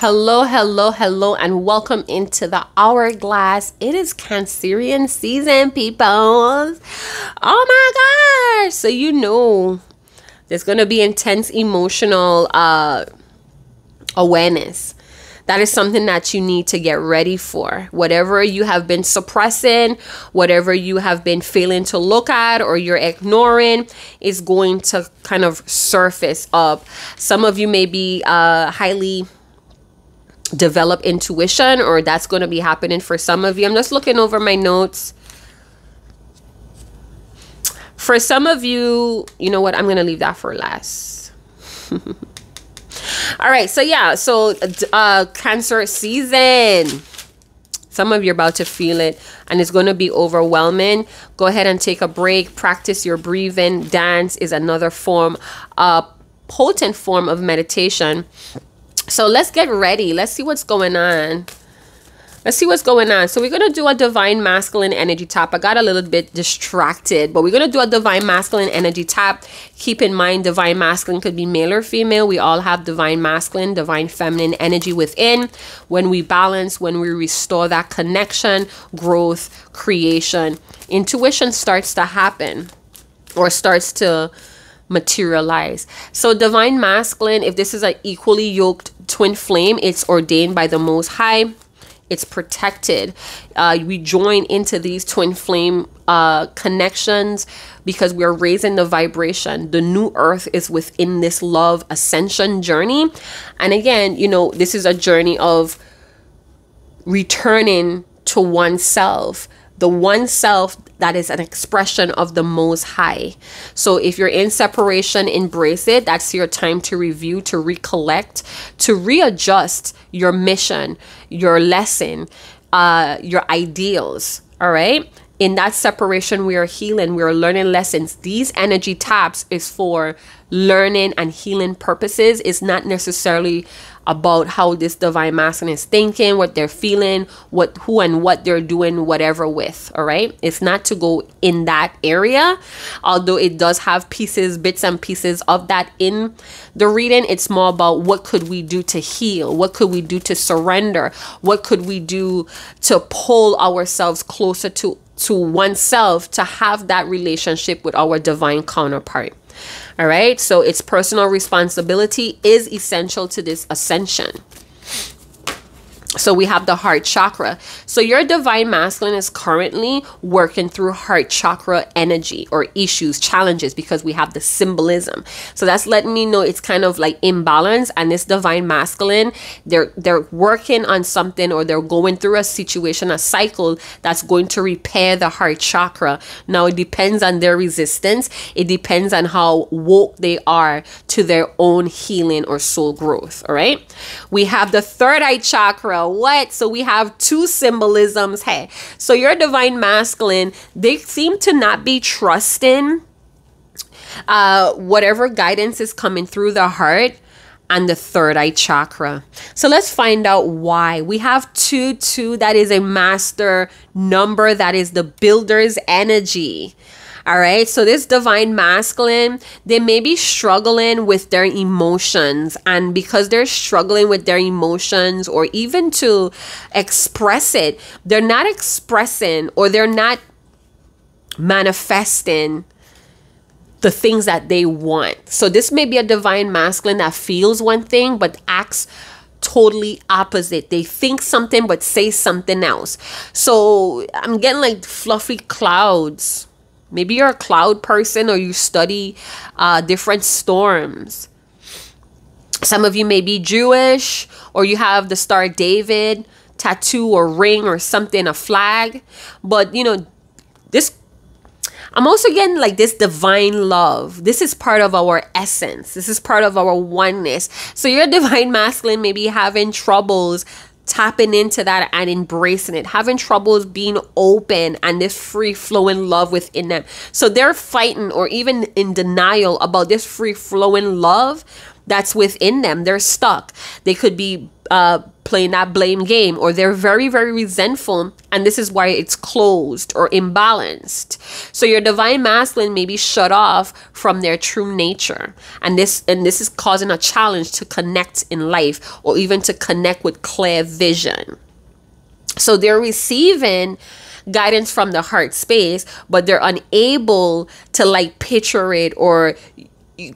Hello, hello, hello, and welcome into the hourglass. It is Cancerian season, people. Oh my gosh. So you know there's going to be intense emotional awareness. That is something that you need to get ready for. Whatever you have been suppressing, whatever you have been failing to look at or you're ignoring is going to kind of surface up. Some of you may be highly develop intuition, or that's going to be happening for some of you. I'm just looking over my notes. For some of you, you know what? I'm going to leave that for last. All right. So yeah. So Cancer season. Some of you are about to feel it and it's going to be overwhelming. Go ahead and take a break. Practice your breathing. Dance is another form, potent form of meditation. So let's get ready. Let's see what's going on. Let's see what's going on. So we're going to do a divine masculine energy tap. I got a little bit distracted, but we're going to do a divine masculine energy tap. Keep in mind, divine masculine could be male or female. We all have divine masculine, divine feminine energy within. When we balance, when we restore that connection, growth, creation, intuition starts to happen or starts to materialize. So divine masculine, if this is an equally yoked twin flame, it's ordained by the Most High. It's protected. We join into these twin flame connections because we're raising the vibration. The new earth is within this love ascension journey. And again, you know, this is a journey of returning to oneself. The one self that is an expression of the Most High. So if you're in separation, embrace it. That's your time to review, to recollect, to readjust your mission, your lesson, your ideals. All right. In that separation, we are healing. We are learning lessons. These energy taps is for learning and healing purposes. It's not necessarily about how this divine masculine is thinking, what they're feeling, who and what they're doing, whatever with. All right. It's not to go in that area, although it does have bits and pieces of that in the reading. It's more about what could we do to heal? What could we do to surrender? What could we do to pull ourselves closer to oneself, to have that relationship with our divine counterpart? All right. So it's personal responsibility is essential to this ascension. So we have the heart chakra. So your divine masculine is currently working through heart chakra energy or issues, challenges, because we have the symbolism. So that's letting me know it's kind of like imbalance. And this divine masculine, they're working on something, or they're going through a situation, a cycle that's going to repair the heart chakra. Now it depends on their resistance. It depends on how woke they are to their own healing or soul growth. All right. We have the third eye chakra. What? So we have two symbolisms. Hey, so your divine masculine, they seem to not be trusting whatever guidance is coming through the heart and the third eye chakra. So let's find out why. We have 2-2. That is a master number. That is the builder's energy. All right. So this divine masculine, they may be struggling with their emotions. And because they're struggling with their emotions, or even to express it, they're not expressing, or they're not manifesting the things that they want. So this may be a divine masculine that feels one thing but acts totally opposite. They think something but say something else. So I'm getting like fluffy clouds. Maybe you're a cloud person, or you study different storms. Some of you may be Jewish, or you have the Star David tattoo or ring or something, a flag. But, you know, I'm also getting like this divine love. This is part of our essence. This is part of our oneness. So your divine masculine may be having troubles tapping into that and embracing it, having troubles being open and this free flowing love within them. So they're fighting or even in denial about this free flowing love that's within them. They're stuck. They could be playing that blame game, or they're very, very resentful, and this is why it's closed or imbalanced. So your divine masculine may be shut off from their true nature, and this is causing a challenge to connect in life, or even to connect with clear vision. So they're receiving guidance from the heart space, but they're unable to like picture it, or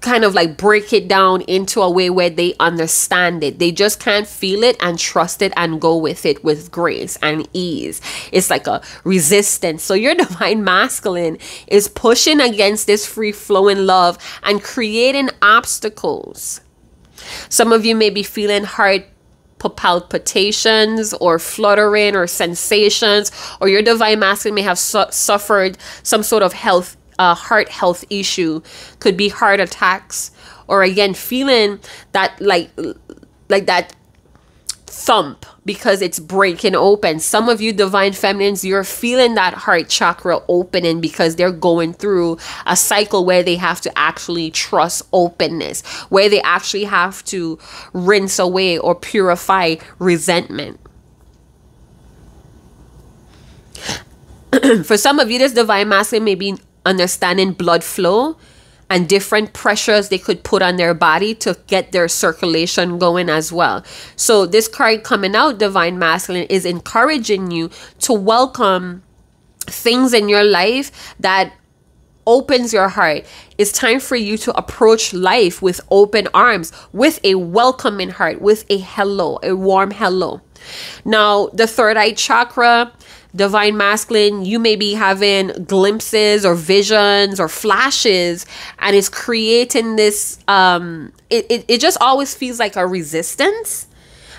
kind of like break it down into a way where they understand it. They just can't feel it and trust it and go with it with grace and ease. It's like a resistance. So your divine masculine is pushing against this free flowing love and creating obstacles. Some of you may be feeling heart palpitations or fluttering or sensations, or your divine masculine may have suffered some sort of heart health issue. Could be heart attacks, or again feeling that like that thump because it's breaking open. Some of you divine feminines, you're feeling that heart chakra opening because they're going through a cycle where they have to actually trust openness, where they actually have to rinse away or purify resentment. For some of you, this divine masculine may be understanding blood flow and different pressures they could put on their body to get their circulation going as well. So this card coming out, divine masculine, is encouraging you to welcome things in your life that opens your heart. It's time for you to approach life with open arms, with a welcoming heart, with a hello, a warm hello. Now, the third eye chakra, divine masculine, you may be having glimpses or visions or flashes, and it's creating this it just always feels like a resistance,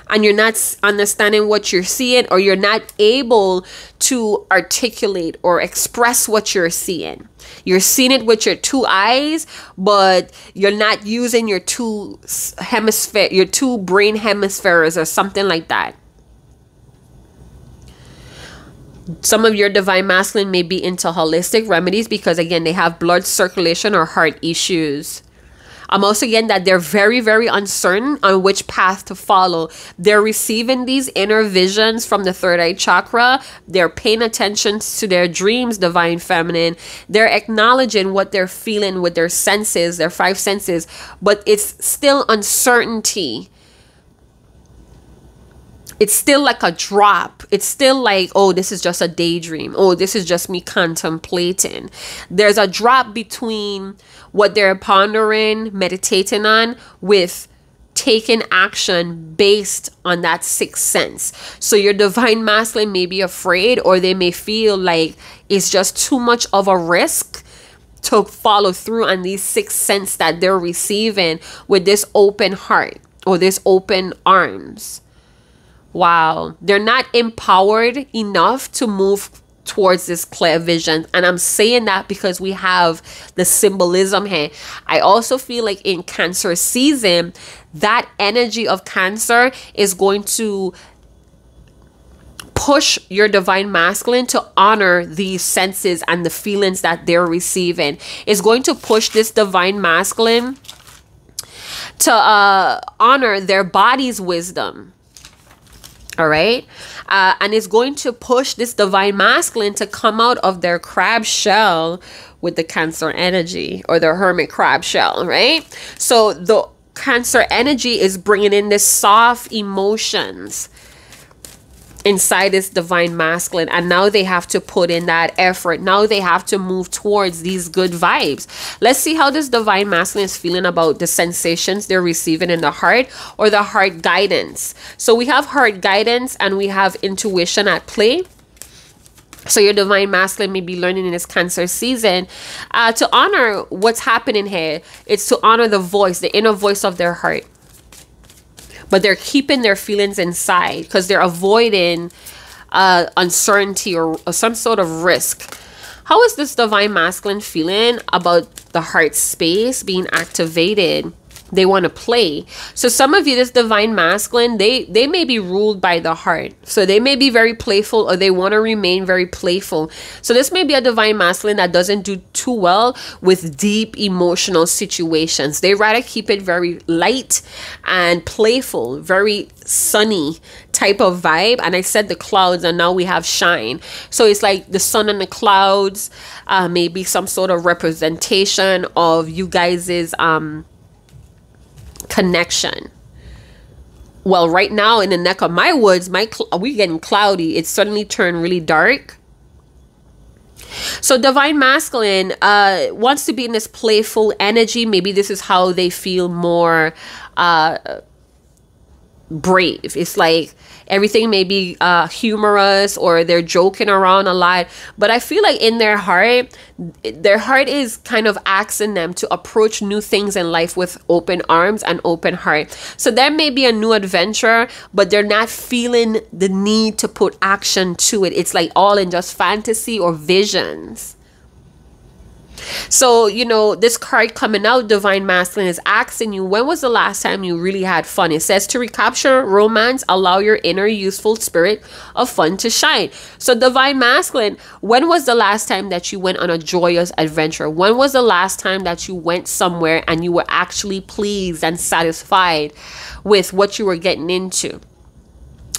and you're not understanding what you're seeing, or you're not able to articulate or express what you're seeing. You're seeing it with your two eyes, but you're not using your two brain hemispheres or something like that. Some of your divine masculine may be into holistic remedies because, again, they have blood circulation or heart issues. I'm also getting that they're very, very uncertain on which path to follow. They're receiving these inner visions from the third eye chakra. They're paying attention to their dreams, divine feminine. They're acknowledging what they're feeling with their senses, their five senses, but it's still uncertainty. It's still like a drop. It's still like, oh, this is just a daydream. Oh, this is just me contemplating. There's a drop between what they're pondering, meditating on, with taking action based on that sixth sense. So your divine masculine may be afraid, or they may feel like it's just too much of a risk to follow through on these sixth sense that they're receiving with this open heart or this open arms. Wow, they're not empowered enough to move towards this clear vision. And I'm saying that because we have the symbolism here. I also feel like in Cancer season, that energy of Cancer is going to push your divine masculine to honor these senses and the feelings that they're receiving. It's going to push this divine masculine to honor their body's wisdom. All right. And it's going to push this divine masculine to come out of their crab shell with the Cancer energy, or the hermit crab shell, right? So the Cancer energy is bringing in this soft emotions inside this divine masculine, and now they have to put in that effort. Now they have to move towards these good vibes. Let's see how this divine masculine is feeling about the sensations they're receiving in the heart, or the heart guidance. So we have heart guidance and we have intuition at play. So your divine masculine may be learning in this Cancer season to honor what's happening here. It's to honor the voice, the inner voice of their heart. But they're keeping their feelings inside because they're avoiding uncertainty or some sort of risk. How is this divine masculine feeling about the heart space being activated They want to play. So some of you, this divine masculine, they may be ruled by the heart. So they may be very playful, or they want to remain very playful. So this may be a divine masculine that doesn't do too well with deep emotional situations. They rather keep it very light and playful, very sunny type of vibe. And I said the clouds, and now we have shine. So it's like the sun and the clouds, maybe some sort of representation of you guys's connection. Well, right now in the neck of my woods, we getting cloudy. It suddenly turned really dark. So divine masculine wants to be in this playful energy. Maybe this is how they feel more brave. It's like everything may be humorous, or they're joking around a lot, but I feel like in their heart is kind of asking them to approach new things in life with open arms and open heart. So there may be a new adventure, but they're not feeling the need to put action to it. It's like all in just fantasy or visions. So, you know, this card coming out, divine masculine, is asking you, when was the last time you really had fun? It says to recapture romance, allow your inner youthful spirit of fun to shine. So divine masculine, when was the last time that you went on a joyous adventure? When was the last time that you went somewhere and you were actually pleased and satisfied with what you were getting into?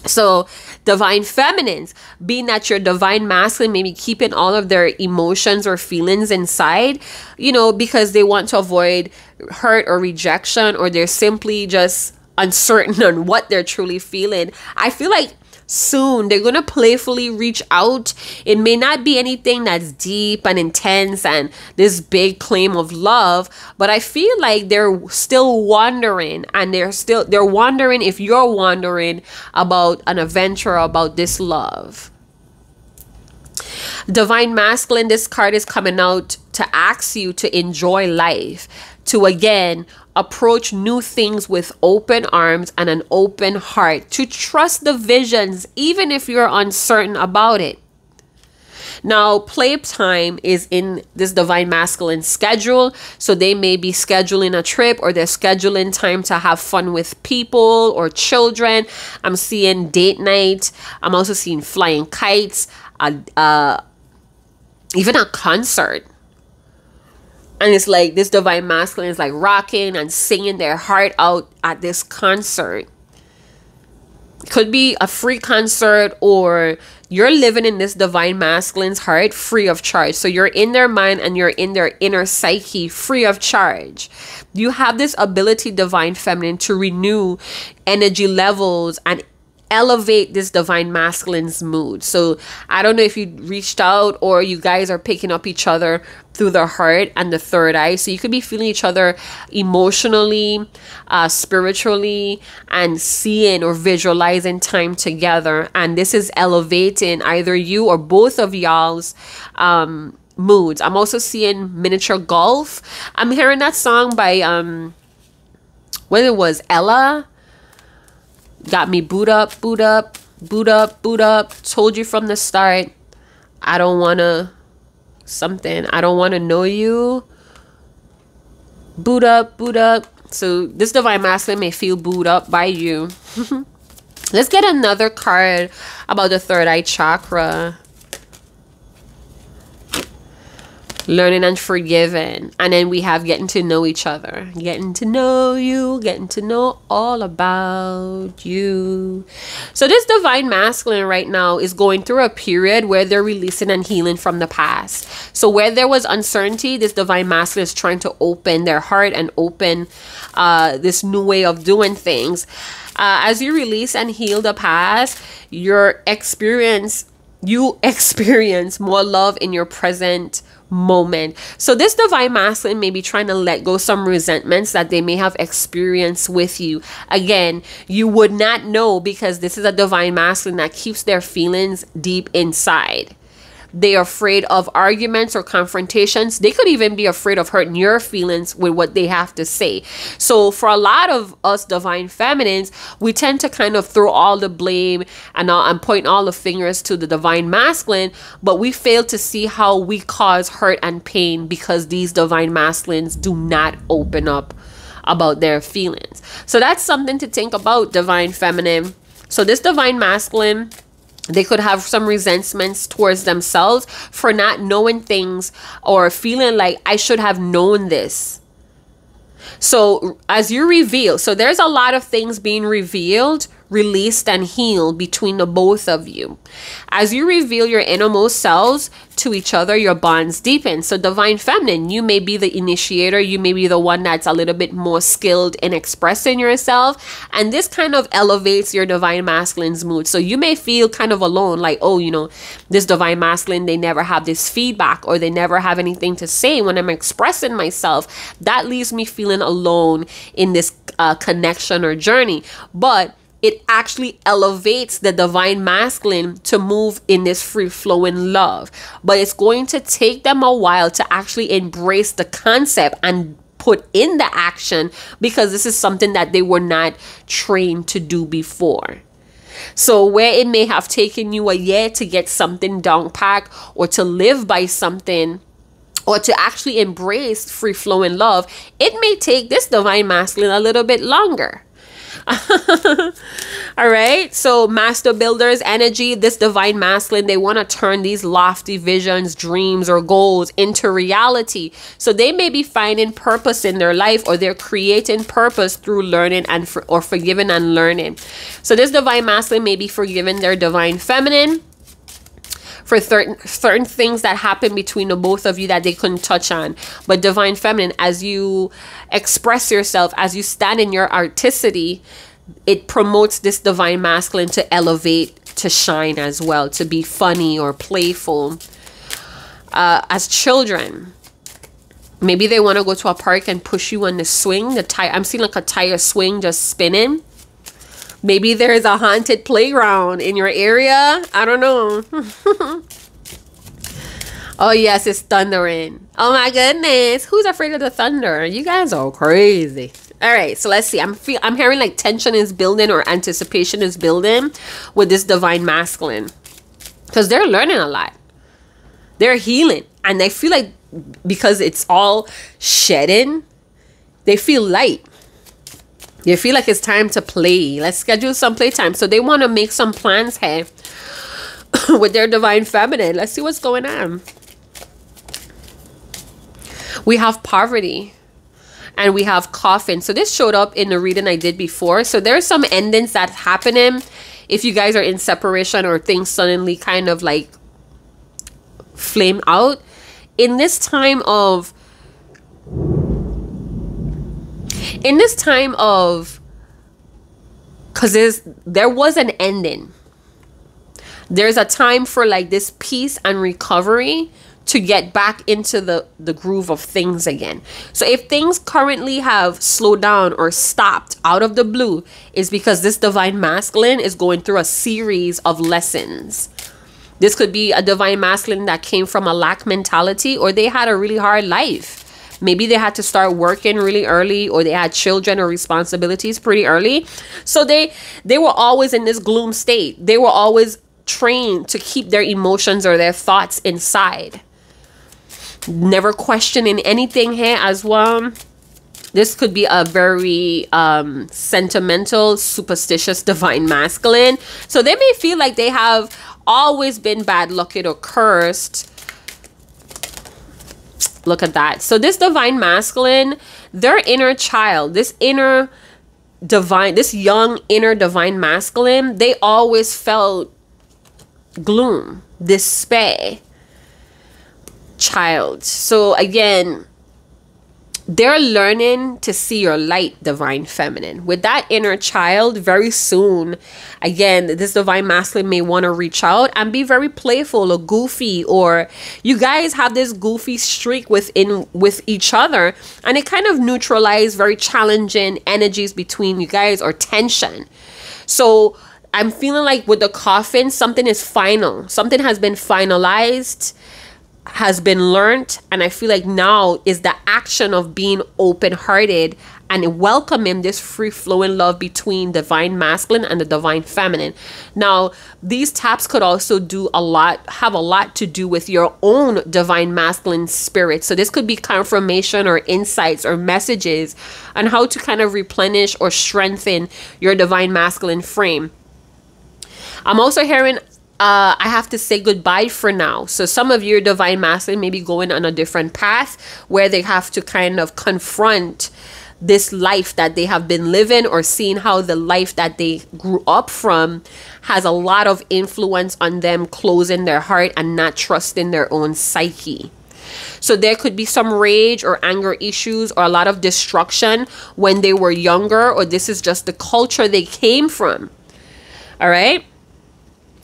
So divine feminines, being that your divine masculine maybe keeping all of their emotions or feelings inside, you know, because they want to avoid hurt or rejection, or they're simply just uncertain on what they're truly feeling. I feel like soon they're gonna playfully reach out. It may not be anything that's deep and intense and this big claim of love, but I feel like they're still wondering, and they're wondering if you're wondering about an adventure, about this love. Divine masculine, this card is coming out to ask you to enjoy life, to again approach new things with open arms and an open heart, to trust the visions even if you're uncertain about it. Now, playtime is in this divine masculine schedule, so they may be scheduling a trip, or they're scheduling time to have fun with people or children. I'm seeing date night. I'm also seeing flying kites, even a concert. And it's like this divine masculine is like rocking and singing their heart out at this concert. Could be a free concert, or you're living in this divine masculine's heart free of charge. So you're in their mind and you're in their inner psyche free of charge. You have this ability, divine feminine, to renew energy levels and elevate this divine masculine's mood. So I don't know if you reached out, or you guys are picking up each other through the heart and the third eye. So you could be feeling each other emotionally, spiritually, and seeing or visualizing time together. And this is elevating either you or both of y'all's moods. I'm also seeing miniature golf. I'm hearing that song by what it was, Ella. Got me boot up, boot up, boot up, boot up. Told you from the start, I don't want to something. I don't want to know you. Boot up, boot up. So this divine masculine may feel booed up by you. Let's get another card about the third eye chakra. Learning and forgiving. And then we have getting to know each other. Getting to know you. Getting to know all about you. So this divine masculine right now is going through a period where they're releasing and healing from the past. So where there was uncertainty, this divine masculine is trying to open their heart and open this new way of doing things. As you release and heal the past, you experience more love in your present moment. So this divine masculine may be trying to let go some resentments that they may have experienced with you. Again, you would not know, because this is a divine masculine that keeps their feelings deep inside. They are afraid of arguments or confrontations. They could even be afraid of hurting your feelings with what they have to say. So for a lot of us divine feminines, we tend to kind of throw all the blame and point all the fingers to the divine masculine, but we fail to see how we cause hurt and pain because these divine masculines do not open up about their feelings. So that's something to think about, divine feminine. So this divine masculine, they could have some resentments towards themselves for not knowing things or feeling like I should have known this. So as you reveal, so there's a lot of things being revealed, released, and healed between the both of you. As you reveal your innermost selves to each other, your bonds deepen. So divine feminine, you may be the initiator, you may be the one that's a little bit more skilled in expressing yourself, and this kind of elevates your divine masculine's mood. So you may feel kind of alone, like, oh, you know, this divine masculine, they never have this feedback, or they never have anything to say when I'm expressing myself. That leaves me feeling alone in this connection or journey. But it actually elevates the divine masculine to move in this free-flowing love. But it's going to take them a while to actually embrace the concept and put in the action, because this is something that they were not trained to do before. So where it may have taken you a year to get something down packed, or to live by something, or to actually embrace free-flowing love, it may take this divine masculine a little bit longer. All right, so master builders energy, this divine masculine, they want to turn these lofty visions, dreams, or goals into reality. So they may be finding purpose in their life, or they're creating purpose through learning and or forgiving and learning. So this divine masculine may be forgiving their divine feminine for certain things that happen between the both of you that they couldn't touch on. But divine feminine, as you express yourself, as you stand in your articity, it promotes this divine masculine to elevate, to shine as well, to be funny or playful. As children, maybe they want to go to a park and push you on the swing, the tire. I'm seeing like a tire swing just spinning. Maybe there's a haunted playground in your area. I don't know. Oh, yes, it's thundering. Oh, my goodness. Who's afraid of the thunder? You guys are crazy. All right, so let's see. I'm hearing like tension is building, or anticipation is building with this divine masculine, because they're learning a lot. They're healing. And they feel like, because it's all shedding, they feel light. You feel like it's time to play. Let's schedule some playtime. So they want to make some plans here with their divine feminine. Let's see what's going on. We have poverty, and we have coffin. So this showed up in the reading I did before. So there's some endings that's happening if you guys are in separation, or things suddenly kind of like flame out. In this time of because there was an ending. There's a time for like this peace and recovery to get back into the groove of things again. So if things currently have slowed down or stopped out of the blue, is because this divine masculine is going through a series of lessons. This could be a divine masculine that came from a lack mentality, or they had a really hard life. Maybe they had to start working really early, or they had children or responsibilities pretty early. So they were always in this gloom state. They were always trained to keep their emotions or their thoughts inside. Never questioning anything here as well. This could be a very sentimental, superstitious divine masculine. So they may feel like they have always been bad lucked or cursed. Look at that. So this divine masculine, their inner child, this young inner divine masculine, they always felt gloom, despair, child. So again, they're learning to see your light, divine feminine. With that inner child, very soon, again, this divine masculine may want to reach out and be very playful or goofy, or you guys have this goofy streak with each other, and it kind of neutralizes very challenging energies between you guys, or tension. So I'm feeling like with the coffin, something is final. Something has been finalized. has been learned, and I feel like now is the action of being open-hearted and welcoming this free-flowing love between divine masculine and the divine feminine. Now, these taps could also have a lot to do with your own divine masculine spirit. So this could be confirmation or insights or messages on how to kind of replenish or strengthen your divine masculine frame. I'm also hearing I have to say goodbye for now. So some of your divine masculine may be going on a different path where they have to kind of confront this life that they have been living, or seeing how the life that they grew up from has a lot of influence on them closing their heart and not trusting their own psyche. So there could be some rage or anger issues or a lot of destruction when they were younger, or this is just the culture they came from. All right.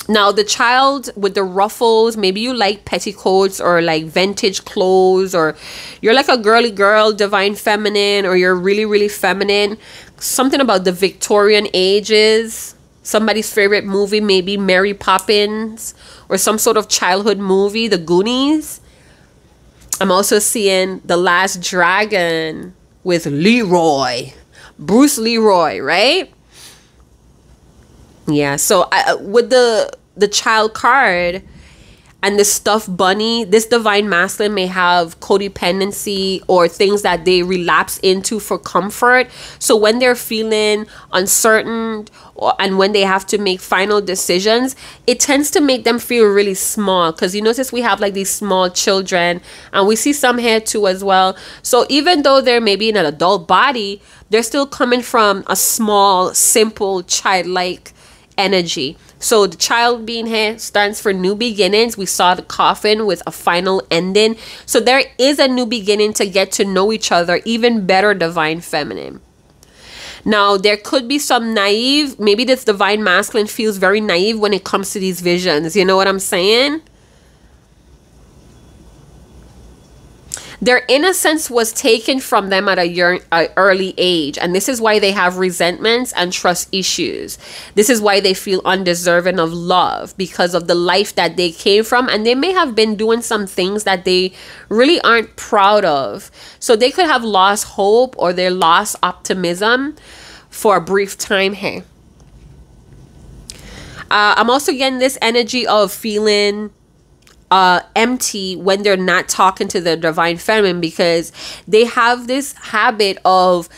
Now, the child with the ruffles, maybe you like petticoats or like vintage clothes, or you're like a girly girl, divine feminine, or you're really, really feminine. Something about the Victorian ages. Somebody's favorite movie, maybe Mary Poppins, or some sort of childhood movie, The Goonies. I'm also seeing The Last Dragon with Leroy, Bruce Leroy, right? Yeah, so with the child card and the stuffed bunny, this divine masculine may have codependency or things that they relapse into for comfort. So when they're feeling uncertain and when they have to make final decisions, it tends to make them feel really small, because you notice we have like these small children, and we see some here too as well. So even though they're maybe in an adult body, they're still coming from a small, simple, childlike energy. So the child being here stands for new beginnings. We saw the coffin with a final ending. So there is a new beginning to get to know each other even better, divine feminine. Now, there could be some naive, maybe this divine masculine feels very naive when it comes to these visions. You know what I'm saying? Their innocence was taken from them at a early age, and this is why they have resentments and trust issues. This is why they feel undeserving of love, because of the life that they came from, and they may have been doing some things that they really aren't proud of. So they could have lost hope, or they lost optimism for a brief time here. I'm also getting this energy of feeling empty when they're not talking to the divine feminine, because they have this habit of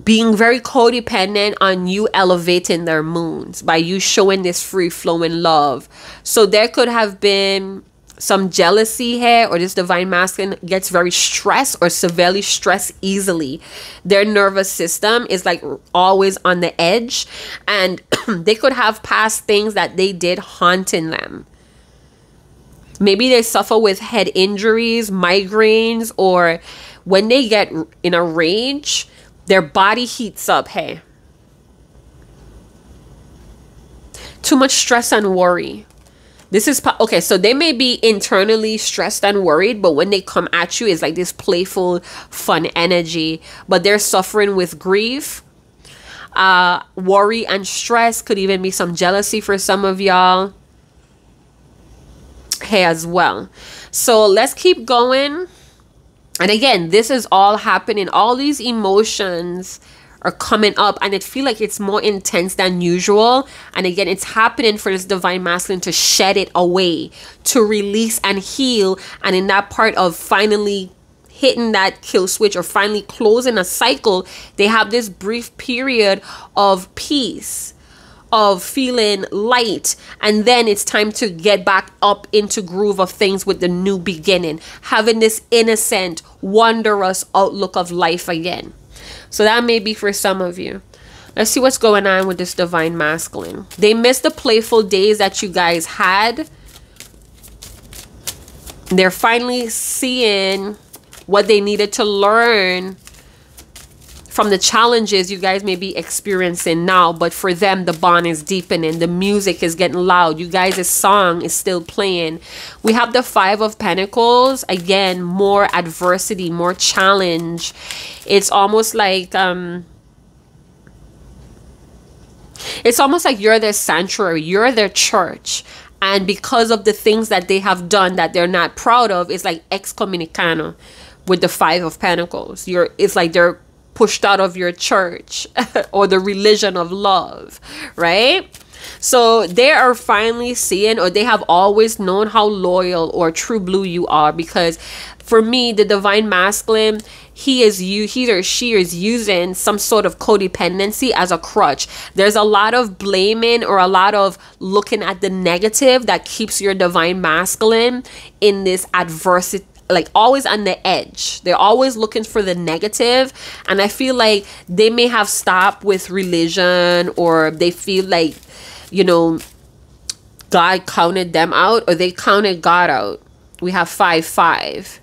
being very codependent on you elevating their moons by you showing this free flowing love. So there could have been some jealousy here, or this divine masculine gets very stressed or severely stressed easily. Their nervous system is like always on the edge, and they could have past things that they did haunting them. Maybe they suffer with head injuries, migraines, or when they get in a rage, their body heats up. Hey, too much stress and worry. This is okay. So they may be internally stressed and worried, but when they come at you, it's like this playful, fun energy. But they're suffering with grief, worry, and stress. Could even be some jealousy for some of y'all here as well. So let's keep going. And again, this is all happening. All these emotions are coming up, and it feels like it's more intense than usual. And again, it's happening for this divine masculine to shed it away, to release and heal. And in that part of finally hitting that kill switch or finally closing a cycle, they have this brief period of peace, of feeling light, and then it's time to get back up into groove of things with the new beginning, having this innocent, wondrous outlook of life again. So that may be for some of you. Let's see what's going on with this divine masculine. They miss the playful days that you guys had. They're finally seeing what they needed to learn from the challenges you guys may be experiencing now. But for them, the bond is deepening. The music is getting loud. You guys' song is still playing. We have the Five of Pentacles. Again, more adversity, more challenge. It's almost like you're their sanctuary. You're their church. And because of the things that they have done that they're not proud of, it's like excommunicano with the Five of Pentacles. It's like they're pushed out of your church or the religion of love, right? So they are finally seeing, or they have always known, how loyal or true blue you are. Because for me, the divine masculine, he or she is using some sort of codependency as a crutch. There's a lot of blaming or a lot of looking at the negative that keeps your divine masculine in this adversity, like always on the edge. They're always looking for the negative. And I feel like they may have stopped with religion, or they feel like, you know, God counted them out, or they counted God out. We have 5-5.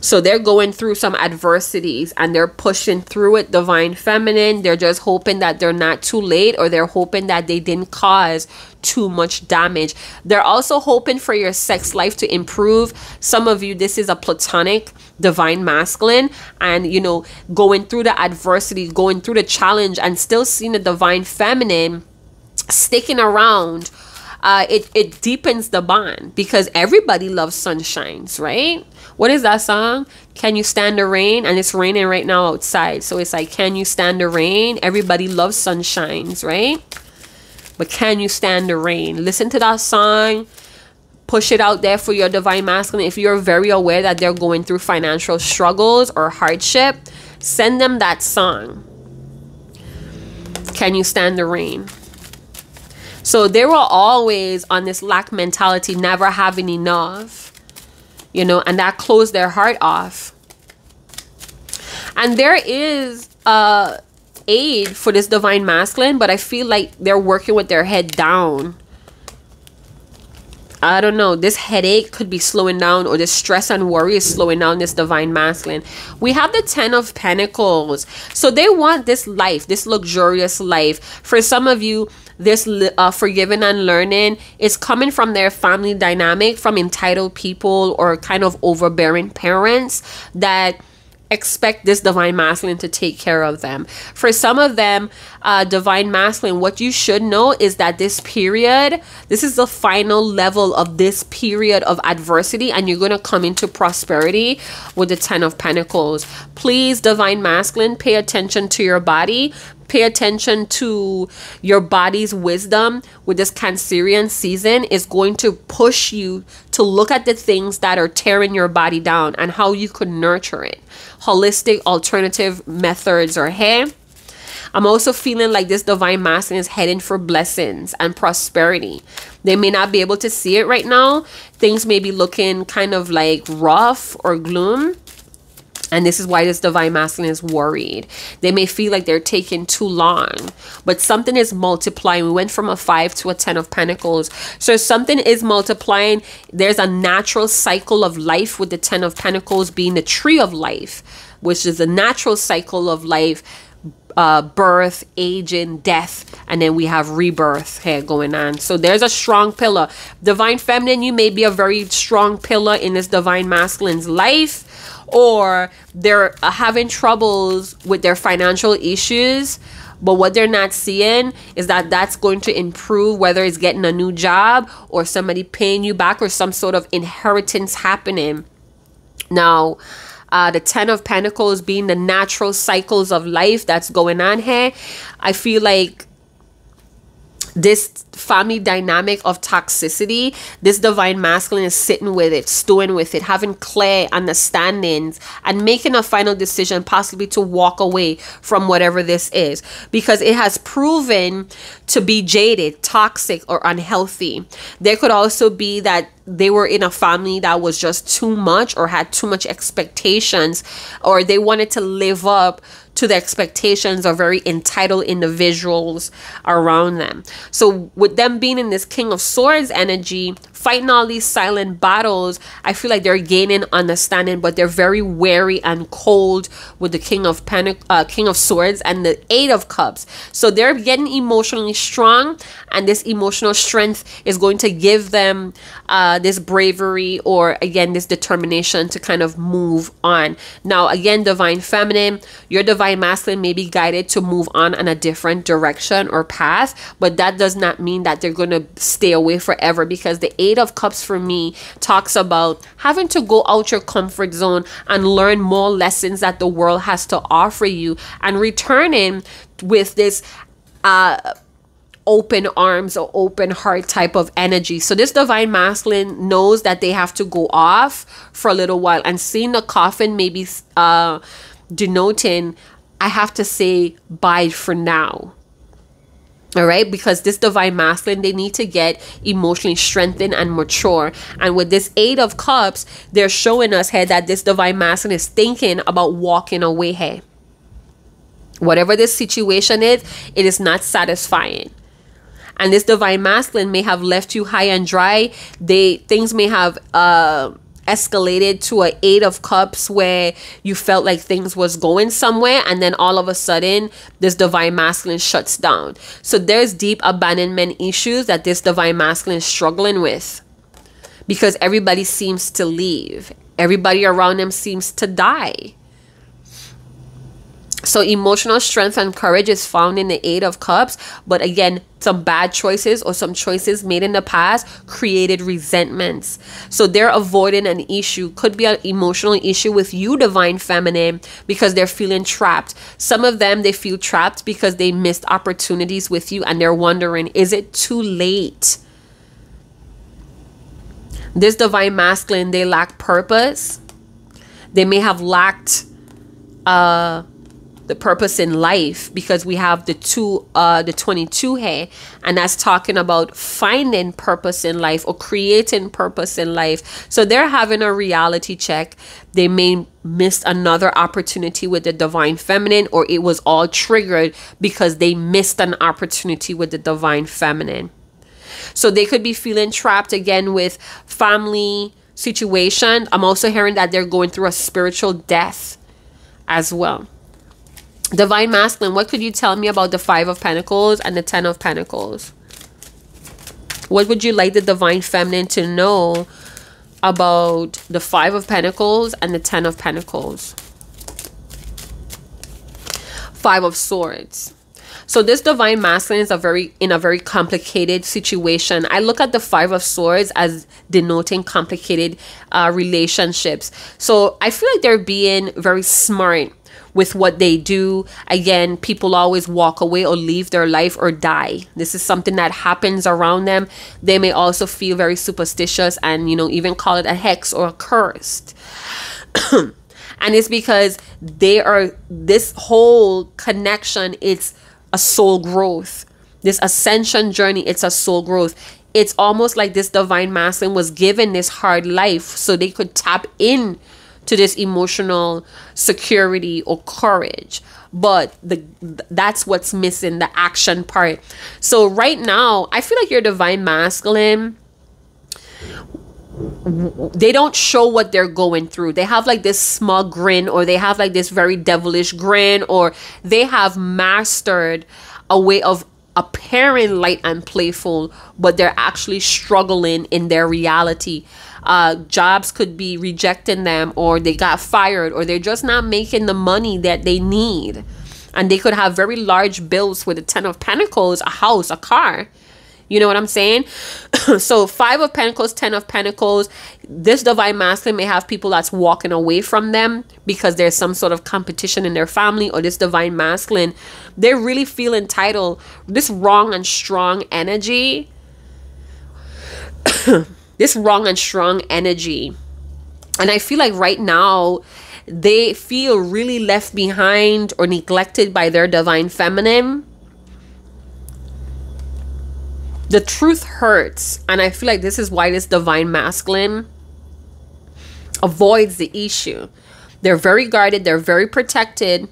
So they're going through some adversities and they're pushing through it. Divine feminine, they're just hoping that they're not too late, or they're hoping that they didn't cause too much damage. They're also hoping for your sex life to improve. Some of you, this is a platonic divine masculine, and you know, going through the adversity, going through the challenge, and still seeing the divine feminine sticking around. It deepens the bond, because everybody loves sunshines, right? What is that song? Can you stand the rain? And it's raining right now outside. So it's like, can you stand the rain? Everybody loves sunshines, right? But can you stand the rain? Listen to that song. Push it out there for your divine masculine. If you're very aware that they're going through financial struggles or hardship, send them that song. Can you stand the rain? So they were always on this lack mentality, never having enough, you know, and that closed their heart off. And there is aid for this divine masculine, but I feel like they're working with their head down. I don't know. This headache could be slowing down, or this stress and worry is slowing down this divine masculine. We have the 10 of Pentacles. So they want this life, this luxurious life. For some of you, this forgiving and learning is coming from their family dynamic, from entitled people or kind of overbearing parents that expect this divine masculine to take care of them. For some of them, divine masculine, what you should know is that this period, this is the final level of this period of adversity, and you're going to come into prosperity with the 10 of Pentacles. Please, divine masculine, pay attention to your body. Pay attention to your body's wisdom with this Cancerian season. Is going to push you to look at the things that are tearing your body down and how you could nurture it. Holistic alternative methods are here. I'm also feeling like this divine masculine is heading for blessings and prosperity. They may not be able to see it right now. Things may be looking kind of like rough or gloom. And this is why this divine masculine is worried. They may feel like they're taking too long, but something is multiplying. We went from a 5 to a 10 of Pentacles. So something is multiplying. There's a natural cycle of life with the 10 of Pentacles being the tree of life, which is the natural cycle of life. Birth, aging, death, and then we have rebirth here going on. So there's a strong pillar. Divine feminine, you may be a very strong pillar in this divine masculine's life, or they're having troubles with their financial issues, but what they're not seeing is that that's going to improve, whether it's getting a new job or somebody paying you back or some sort of inheritance happening. Now, the 10 of Pentacles being the natural cycles of life that's going on here. I feel like this family dynamic of toxicity, this divine masculine is sitting with it, stewing with it, having clear understandings and making a final decision, possibly to walk away from whatever this is, because it has proven to be jaded, toxic, or unhealthy. There could also be that they were in a family that was just too much or had too much expectations, or they wanted to live up to the expectations of very entitled individuals around them. So with them being in this King of Swords energy, fighting all these silent battles, I feel like they're gaining understanding, but they're very wary and cold with the King of Swords and the 8 of Cups. So they're getting emotionally strong and this emotional strength is going to give them this bravery, or again this determination to kind of move on. Now again, divine feminine, your divine masculine may be guided to move on in a different direction or path, but that does not mean that they're going to stay away forever, because the Eight of Cups for me talks about having to go out your comfort zone and learn more lessons that the world has to offer you, and returning with this open arms or open heart type of energy. So this divine masculine knows that they have to go off for a little while, and seeing the coffin maybe denoting, I have to say bye for now. All right, because this divine masculine, they need to get emotionally strengthened and mature. And with this Eight of Cups, they're showing us here that this divine masculine is thinking about walking away here. Whatever this situation is, it is not satisfying. And this divine masculine may have left you high and dry. Things may have escalated to an Eight of Cups where you felt like things was going somewhere, and then all of a sudden this divine masculine shuts down. So there's deep abandonment issues that this divine masculine is struggling with, because everybody seems to leave. Everybody around them seems to die. So emotional strength and courage is found in the Eight of Cups. But again, some bad choices or some choices made in the past created resentments. So they're avoiding an issue. Could be an emotional issue with you, divine feminine, because they're feeling trapped. Some of them, they feel trapped because they missed opportunities with you, and they're wondering, is it too late? This divine masculine, they lack purpose. They may have lacked the purpose in life, because we have the 22 here, and that's talking about finding purpose in life or creating purpose in life. So they're having a reality check. They may miss another opportunity with the divine feminine, or it was all triggered because they missed an opportunity with the divine feminine. So they could be feeling trapped again with family situation. I'm also hearing that they're going through a spiritual death as well. Divine masculine, what could you tell me about the Five of Pentacles and the Ten of Pentacles? What would you like the divine feminine to know about the Five of Pentacles and the Ten of Pentacles? Five of Swords. So this divine masculine is in a very complicated situation. I look at the Five of Swords as denoting complicated relationships. So I feel like they're being very smart with what they do. Again, people always walk away or leave their life or die. This is something that happens around them. They may also feel very superstitious and, you know, even call it a hex or a curse. And it's because this whole connection, it's a soul growth. This ascension journey, it's a soul growth. It's almost like this divine masculine was given this hard life so they could tap in to this emotional security or courage, but that's what's missing, the action part. So right now, I feel like your divine masculine, they don't show what they're going through. They have like this smug grin, or they have like this very devilish grin, or they have mastered a way of appearing light and playful, but they're actually struggling in their reality. Jobs could be rejecting them, or they got fired, or they're just not making the money that they need. And they could have very large bills with the Ten of Pentacles, a house, a car. You know what I'm saying? So Five of Pentacles, Ten of Pentacles, this divine masculine may have people that's walking away from them because there's some sort of competition in their family, or this divine masculine, they really feel entitled. This wrong and strong energy, this wrong and strong energy. And I feel like right now they feel really left behind or neglected by their divine feminine. The truth hurts, and I feel like this is why this divine masculine avoids the issue. They're very guarded, they're very protected.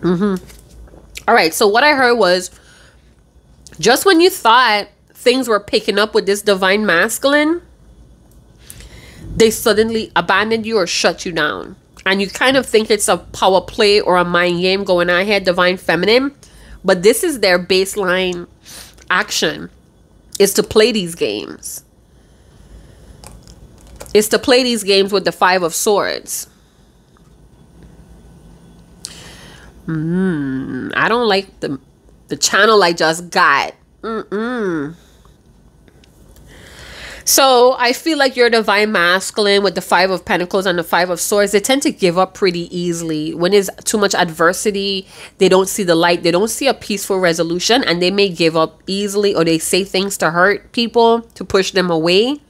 All right, so what I heard was, just when you thought things were picking up with this divine masculine, they suddenly abandoned you or shut you down. And you kind of think it's a power play or a mind game going on here, divine feminine. But this is their baseline action, is to play these games. Is to play these games with the Five of Swords. I don't like the channel I just got. So I feel like your divine masculine with the Five of Pentacles and the Five of Swords, they tend to give up pretty easily. When there's too much adversity, they don't see the light. They don't see a peaceful resolution, and they may give up easily, or they say things to hurt people, to push them away.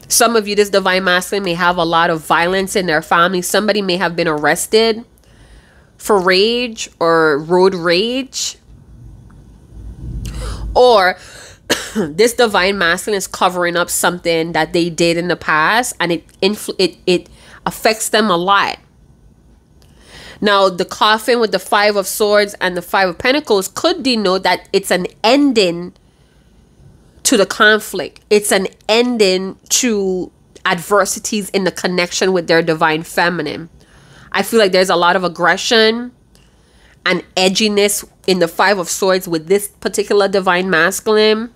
Some of you, this divine masculine, may have a lot of violence in their family. Somebody may have been arrested for rage or road rage. Or this divine masculine is covering up something that they did in the past, and it affects them a lot. Now, the coffin with the Five of Swords and the Five of Pentacles could denote that it's an ending to the conflict. It's an ending to adversities in the connection with their divine feminine. I feel like there's a lot of aggression and edginess in the Five of Swords with this particular divine masculine.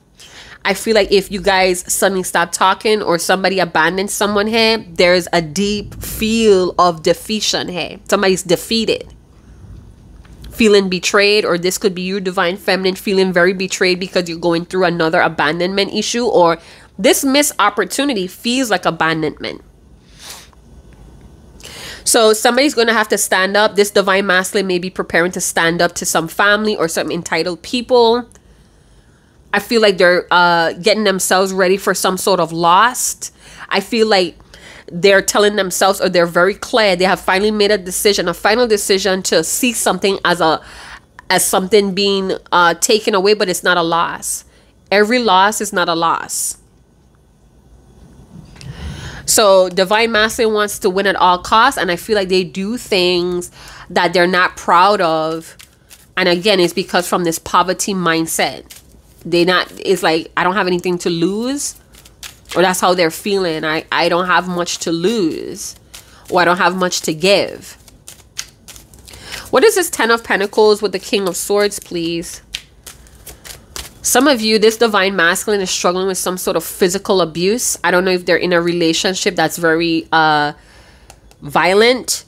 I feel like if you guys suddenly stop talking, or somebody abandons someone here, there's a deep feel of defeation here. Somebody's defeated, feeling betrayed, or this could be you, divine feminine, feeling very betrayed because you're going through another abandonment issue, or this missed opportunity feels like abandonment. So somebody's going to have to stand up. This divine masculine may be preparing to stand up to some family or some entitled people. I feel like they're getting themselves ready for some sort of loss. I feel like they're telling themselves, or they're very clear, they have finally made a decision, a final decision to see something as something being taken away, but it's not a loss. Every loss is not a loss. So divine masculine wants to win at all costs, and I feel like they do things that they're not proud of. And again, it's because from this poverty mindset. It's like, I don't have anything to lose, or that's how they're feeling. I don't have much to lose, or I don't have much to give. What is this Ten of Pentacles with the King of Swords, please? Some of you, this divine masculine is struggling with some sort of physical abuse. I don't know if they're in a relationship that's very violent,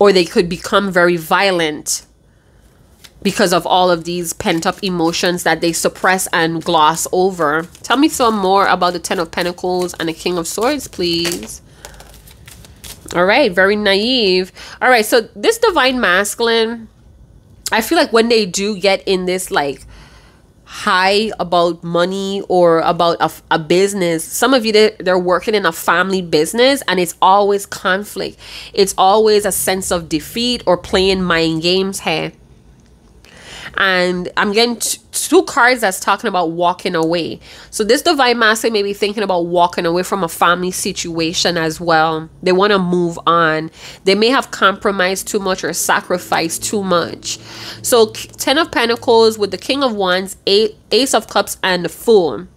or they could become very violent because of all of these pent-up emotions that they suppress and gloss over. Tell me some more about the Ten of Pentacles and the King of Swords, please. All right, very naive. All right, so this divine masculine, I feel like when they do get in this like high about money or about a business, some of you, they're working in a family business, and it's always conflict. It's always a sense of defeat or playing mind games here. And I'm getting two cards that's talking about walking away. So this divine masculine may be thinking about walking away from a family situation as well. They want to move on. They may have compromised too much or sacrificed too much. So Ten of Pentacles with the King of Wands, Ace of Cups, and the Fool.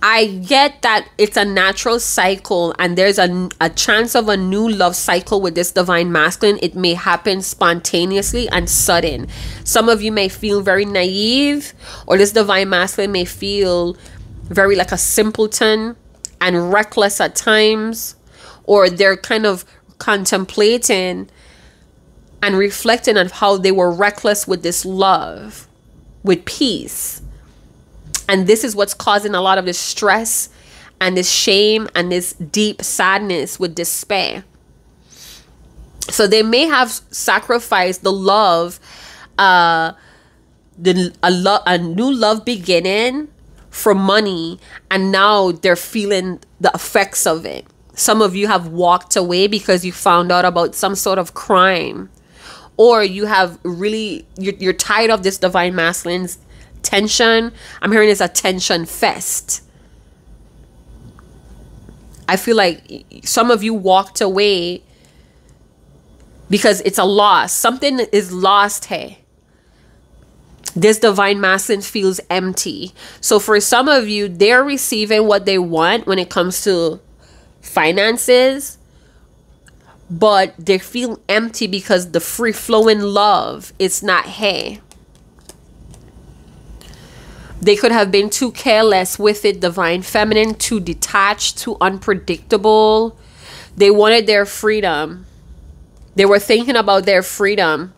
I get that it's a natural cycle, and there's a chance of a new love cycle with this divine masculine. It may happen spontaneously and sudden. Some of you may feel very naive, or this divine masculine may feel very like a simpleton and reckless at times, or they're kind of contemplating and reflecting on how they were reckless with this love, with peace. And this is what's causing a lot of this stress and this shame and this deep sadness with despair. So they may have sacrificed the love, a new love beginning for money, and now they're feeling the effects of it. Some of you have walked away because you found out about some sort of crime, or you have really, you're tired of this divine masculine's tension. I'm hearing it's a tension fest. I feel like some of you walked away because it's a loss. Something is lost here. This divine masculine feels empty. So for some of you, they're receiving what they want when it comes to finances, but they feel empty because the free-flowing love is not here. They could have been too careless with it, divine feminine, too detached, too unpredictable. They wanted their freedom. They were thinking about their freedom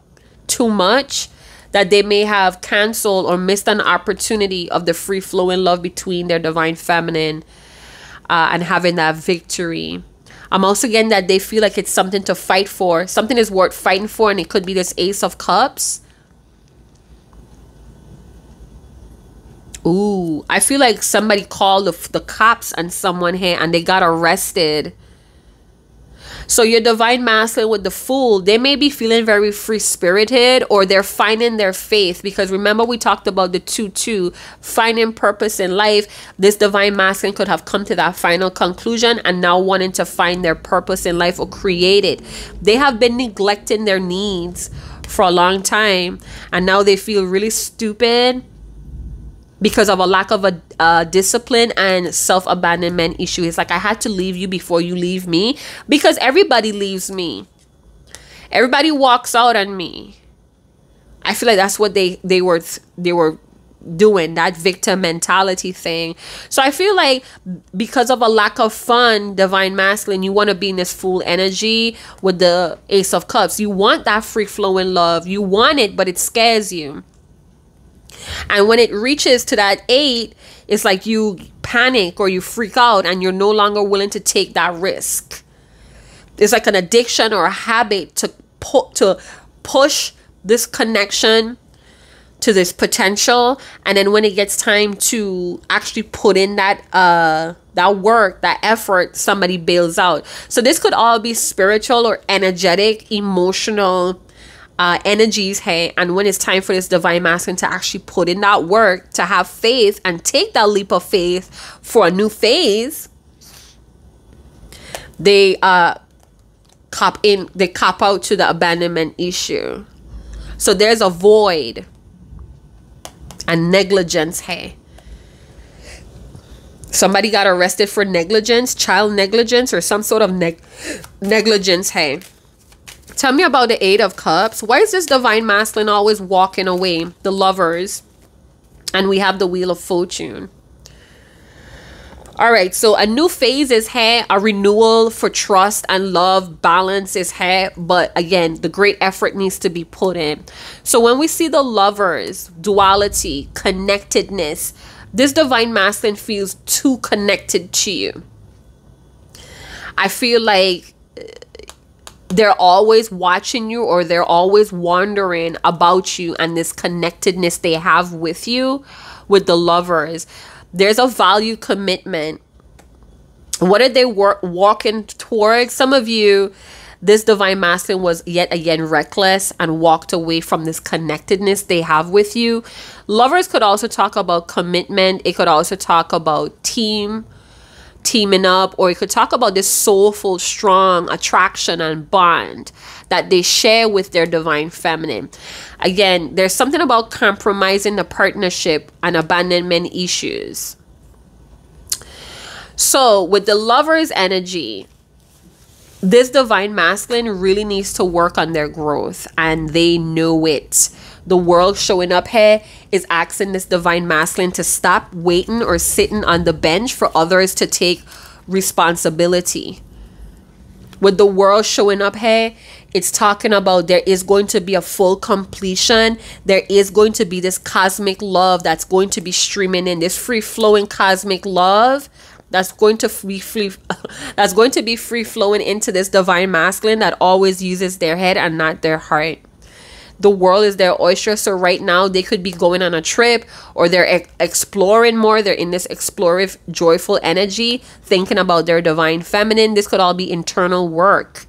too much, that they may have canceled or missed an opportunity of the free-flowing love between their divine feminine and having that victory. I'm also getting that they feel like it's something to fight for. Something is worth fighting for, and it could be this Ace of Cups. Ooh, I feel like somebody called the cops on someone here and they got arrested. So your divine masculine with the Fool, they may be feeling very free-spirited, or they're finding their faith. Because remember, we talked about the 2-2, finding purpose in life. This divine masculine could have come to that final conclusion and now wanting to find their purpose in life or create it. They have been neglecting their needs for a long time, and now they feel really stupid because of a lack of a discipline and self-abandonment issue. It's like, I had to leave you before you leave me, because everybody leaves me. Everybody walks out on me. I feel like that's what they were doing, that victim mentality thing. So I feel like because of a lack of fun, divine masculine, you want to be in this Fool energy with the Ace of Cups. You want that free-flowing love. You want it, but it scares you. And when it reaches to that 8, it's like you panic or you freak out and you're no longer willing to take that risk. It's like an addiction or a habit to push this connection to this potential. And then when it gets time to actually put in that work, that effort, somebody bails out. So this could all be spiritual or energetic, emotional energies here. And when it's time for this divine masculine to actually put in that work, to have faith and take that leap of faith for a new phase, they cop out to the abandonment issue. So there's a void and negligence here. Somebody got arrested for negligence, child negligence, or some sort of negligence here. Tell me about the 8 of Cups. Why is this divine masculine always walking away? The Lovers. And we have the Wheel of Fortune. All right, so a new phase is here. A renewal for trust and love. Balance is here. But again, the great effort needs to be put in. So when we see the Lovers, duality, connectedness, this divine masculine feels too connected to you. I feel like they're always watching you, or they're always wondering about you and this connectedness they have with you. With the Lovers, there's a value commitment. What are they walking towards? Some of you, this divine masculine was yet again reckless and walked away from this connectedness they have with you. Lovers could also talk about commitment. It could also talk about teaming up, or you could talk about this soulful, strong attraction and bond that they share with their divine feminine. Again, there's something about compromising the partnership and abandonment issues. So with the Lovers energy, this divine masculine really needs to work on their growth, and they know it. The world showing up here is asking this divine masculine to stop waiting or sitting on the bench for others to take responsibility. With the world showing up here, it's talking about there is going to be a full completion. There is going to be this cosmic love that's going to be streaming in, this free-flowing cosmic love that's going to be free flowing into this divine masculine that always uses their head and not their heart. The world is their oyster. So right now they could be going on a trip, or they're exploring more. They're in this explorative, joyful energy, thinking about their divine feminine. This could all be internal work.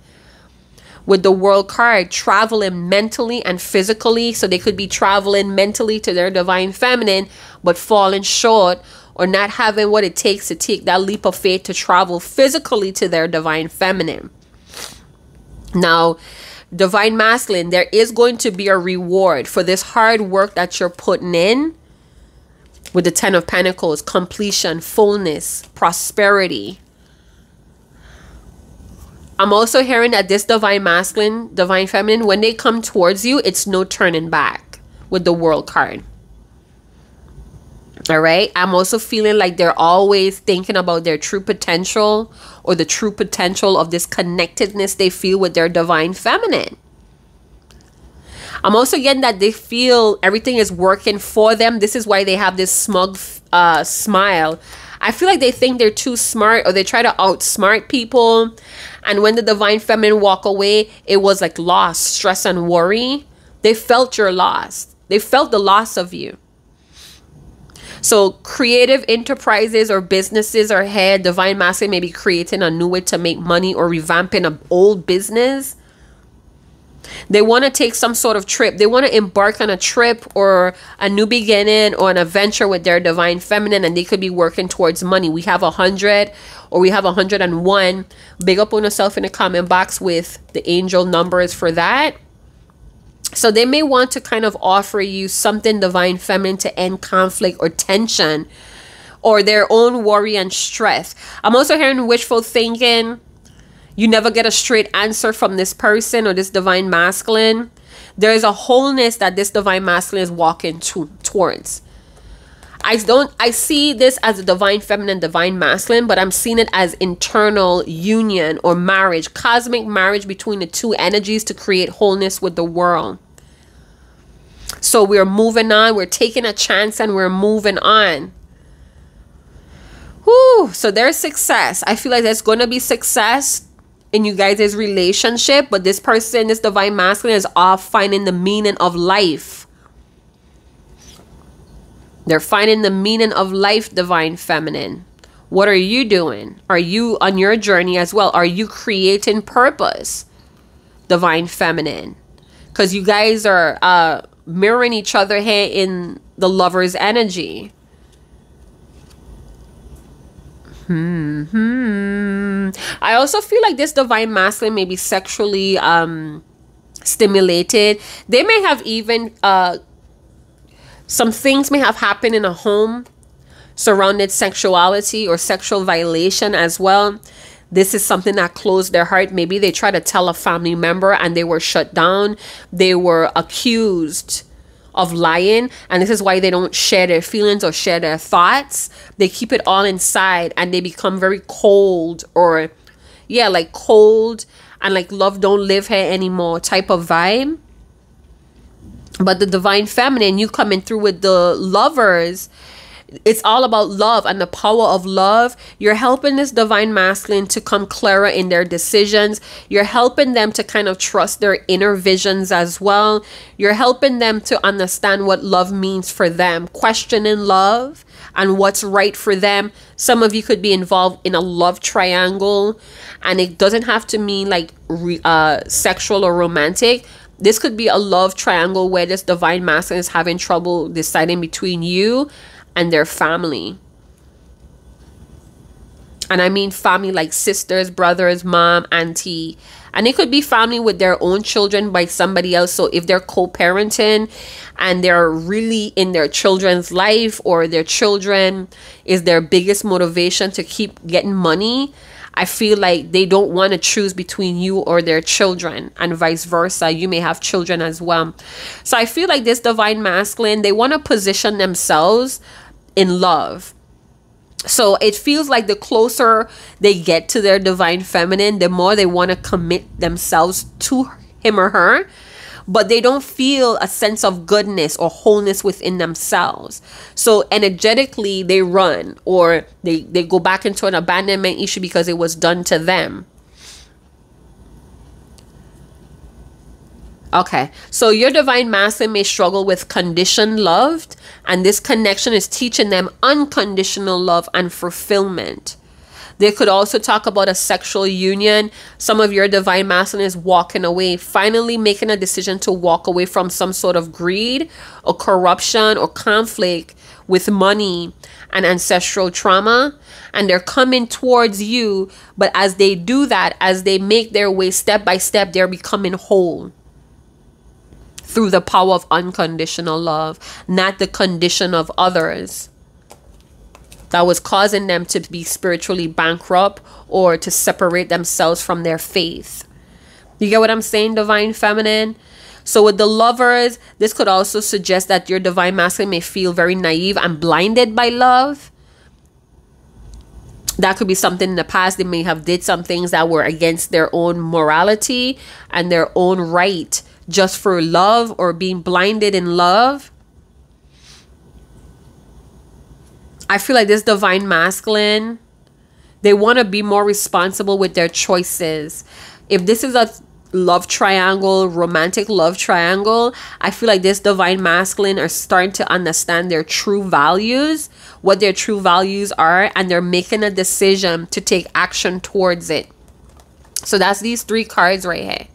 With the World card, traveling mentally and physically. So they could be traveling mentally to their divine feminine, but falling short, or not having what it takes to take that leap of faith to travel physically to their divine feminine. Now, divine masculine, there is going to be a reward for this hard work that you're putting in. With the 10 of Pentacles, completion, fullness, prosperity. I'm also hearing that this divine masculine, divine feminine, when they come towards you, it's no turning back with the World card. All right. I'm also feeling like they're always thinking about their true potential, or the true potential of this connectedness they feel with their divine feminine. I'm also getting that they feel everything is working for them. This is why they have this smug smile. I feel like they think they're too smart, or they try to outsmart people. And when the divine feminine walk away, it was like loss, stress, and worry. They felt your loss. They felt the loss of you. So creative enterprises or businesses are ahead. Divine masculine may be creating a new way to make money or revamping an old business. They want to take some sort of trip. They want to embark on a trip or a new beginning or an adventure with their divine feminine, and they could be working towards money. We have 100 or we have 101. Big up on yourself in the comment box with the angel numbers for that. So they may want to kind of offer you something divine feminine to end conflict or tension or their own worry and stress. I'm also hearing wishful thinking. You never get a straight answer from this person or this divine masculine. There is a wholeness that this divine masculine is walking towards. I see this as a divine feminine, divine masculine, but I'm seeing it as internal union or marriage, cosmic marriage between the two energies to create wholeness with the world. So we're moving on, we're taking a chance, and we're moving on. Whew, so there's success. I feel like there's going to be success in you guys' relationship, but this person, this divine masculine, is off finding the meaning of life. They're finding the meaning of life, divine feminine. What are you doing? Are you on your journey as well? Are you creating purpose, divine feminine? Because you guys are mirroring each other here in the Lover's energy. I also feel like this divine masculine may be sexually stimulated. They may have even some things may have happened in a home surrounded sexuality or sexual violation as well. This is something that closed their heart. Maybe they tried to tell a family member and they were shut down. They were accused of lying, and this is why they don't share their feelings or share their thoughts. They keep it all inside, and they become very cold, or yeah, like cold and like love don't live here anymore type of vibe. But the divine feminine, you coming through with the Lovers, it's all about love and the power of love. You're helping this divine masculine to come clearer in their decisions. You're helping them to kind of trust their inner visions as well. You're helping them to understand what love means for them, questioning love and what's right for them. Some of you could be involved in a love triangle, and it doesn't have to mean like sexual or romantic. This could be a love triangle where this divine masculine is having trouble deciding between you and their family. And I mean family like sisters, brothers, mom, auntie. And it could be family with their own children by somebody else. So if they're co-parenting and they're really in their children's life, or their children is their biggest motivation to keep getting money, I feel like they don't want to choose between you or their children, and vice versa. You may have children as well. So I feel like this divine masculine, they want to position themselves in love. So it feels like the closer they get to their divine feminine, the more they want to commit themselves to him or her, but they don't feel a sense of goodness or wholeness within themselves. So energetically they run, or they go back into an abandonment issue because it was done to them. Okay, so your divine masculine may struggle with conditioned love, and this connection is teaching them unconditional love and fulfillment. They could also talk about a sexual union. Some of your divine masculine is walking away, finally making a decision to walk away from some sort of greed or corruption or conflict with money and ancestral trauma. And they're coming towards you, but as they do that, as they make their way step by step, they're becoming whole through the power of unconditional love, not the condition of others. that was causing them to be spiritually bankrupt or to separate themselves from their faith. You get what I'm saying, Divine Feminine? So with the Lovers, this could also suggest that your Divine Masculine may feel very naive and blinded by love. That could be something in the past. They may have did some things that were against their own morality and their own right just for love, or being blinded in love. I feel like this Divine Masculine, they want to be more responsible with their choices. If this is a love triangle, romantic love triangle, I feel like this Divine Masculine are starting to understand their true values, what their true values are, and they're making a decision to take action towards it. So that's these 3 cards right here.